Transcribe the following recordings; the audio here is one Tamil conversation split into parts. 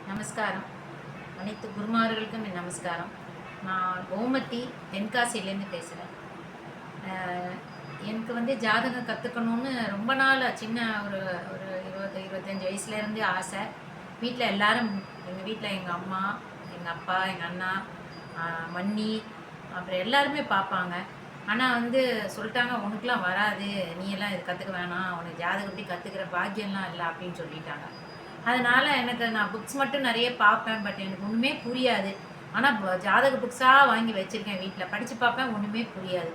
நமஸ்காரம். அனைத்து குருமார்களுக்கும் என் நமஸ்காரம். நான் கோமதி தென்காசியிலேருந்து பேசுகிறேன். எனக்கு ஜாதகம் கற்றுக்கணுன்னு ரொம்ப நாள் சின்ன ஒரு ஒரு 20-25 வயசுலேருந்தே ஆசை. வீட்டில் எல்லோரும், எங்கள் வீட்டில் எங்கள் அம்மா, எங்கள் அப்பா, எங்கள் அண்ணா, மன்னி, அப்புறம் எல்லாருமே பார்ப்பாங்க. ஆனால் சொல்லிட்டாங்க, உனக்குலாம் வராது, நீ எல்லாம் இது கற்றுக்க வேணாம், உனக்கு ஜாதகம் எப்படி கற்றுக்கிற பாக்கியம்லாம் இல்லை அப்படின்னு சொல்லிட்டாங்க. அதனால் நான் புக்ஸ் மட்டும் நிறைய பார்ப்பேன். பட் எனக்கு ஒன்றுமே புரியாது. ஆனால் ஜாதக புக்ஸாக வாங்கி வச்சுருக்கேன் வீட்டில், படித்து பார்ப்பேன், ஒன்றுமே புரியாது.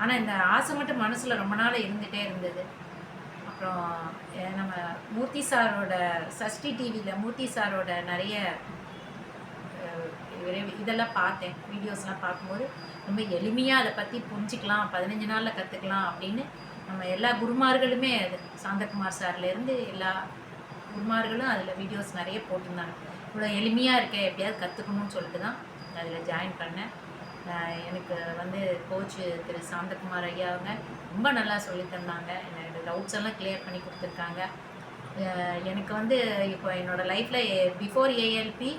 ஆனால் இந்த ஆசை மட்டும் மனசில் ரொம்ப நாள் இருந்துகிட்டே இருந்தது. அப்புறம் நம்ம மூர்த்தி சாரோட சஷ்டி டிவியில் மூர்த்தி சாரோட நிறைய இதெல்லாம் பார்த்தேன். வீடியோஸ்லாம் பார்க்கும்போது ரொம்ப எளிமையாக அதை பற்றி புரிஞ்சிக்கலாம், 15 நாளில் கற்றுக்கலாம் அப்படின்னு நம்ம எல்லா குருமார்களுமே, சாந்தகுமார் சார்லேருந்து எல்லா குருமார்களும் அதில் வீடியோஸ் நிறைய போட்டிருந்தாங்க. இவ்வளோ எளிமையாக இருக்கேன், எப்படியாவது கற்றுக்கணும்னு சொல்லிட்டு தான் அதில் ஜாயின் பண்ணேன். எனக்கு கோச்சு திரு சாந்தகுமார் ஐயா அவங்க ரொம்ப நல்லா சொல்லித்தந்தாங்க. என்னோடய டவுட்ஸ் எல்லாம் கிளியர் பண்ணி கொடுத்துருக்காங்க. எனக்கு இப்போ என்னோடய லைஃப்பில் பிஃபோர் ஏஎல்பி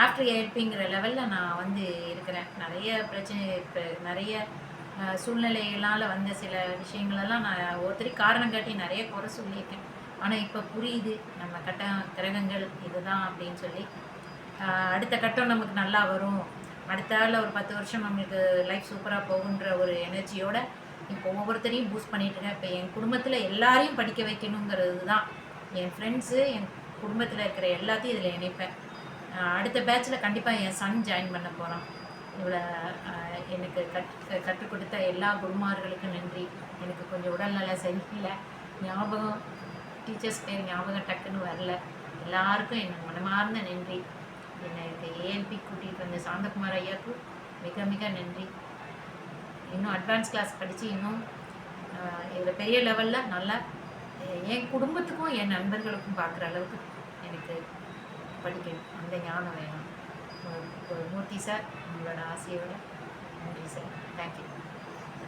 ஆஃப்டர் ஏஎல்பிங்கிற லெவலில் நான் இருக்கிறேன். நிறைய பிரச்சனை, இப்போ நிறைய சூழ்நிலைகளால் சில விஷயங்களெல்லாம் நான் ஒருத்தருக்கு காரணம் காட்டி நிறைய குறை சொல்லியிருக்கேன். ஆனால் இப்போ புரியுது, நம்ம கிரகங்கள் இதுதான் அப்படின்னு சொல்லி. அடுத்த கட்டம் நமக்கு நல்லா வரும், அடுத்த ஆளில் ஒரு 10 வருஷம் நம்மளுக்கு லைஃப் சூப்பராக போகுன்ற ஒரு எனர்ஜியோட இப்போ ஒவ்வொருத்தரையும் பூஸ்ட் பண்ணிகிட்ருக்கேன். இப்போ என் குடும்பத்தில் எல்லாரையும் படிக்க வைக்கணுங்கிறது தான். என் ஃப்ரெண்ட்ஸு, என் குடும்பத்தில் இருக்கிற எல்லாத்தையும் இதில் இணைப்பேன். அடுத்த பேட்சில் கண்டிப்பாக என் சன் ஜாயின் பண்ண போகிறான். இவ்வளோ எனக்கு கற்றுக் கொடுத்த எல்லா குருமார்களுக்கும் நன்றி. எனக்கு கொஞ்சம் உடல்நல சரியில்லை, ஞாபகம் டீச்சர்ஸ் பேர் ஞாபகம் டக்குன்னு வரல. எல்லாருக்கும் என் மனமார்ந்த நன்றி. எனக்கு ஏஎல்பி கூட்டிகிட்டு வந்த சாந்தகுமார் ஐயாவுக்கு மிக மிக நன்றி. இன்னும் அட்வான்ஸ் கிளாஸ் படித்து இன்னும் இதில் பெரிய லெவலில் நல்லா என் குடும்பத்துக்கும் என் நண்பர்களுக்கும் பார்க்குற அளவுக்கு எனக்கு படிக்கணும், அந்த ஞானம் வேணும். மூர்த்தி சார், உங்களோட ஆசையோட நன்றி சார். தேங்க்யூ.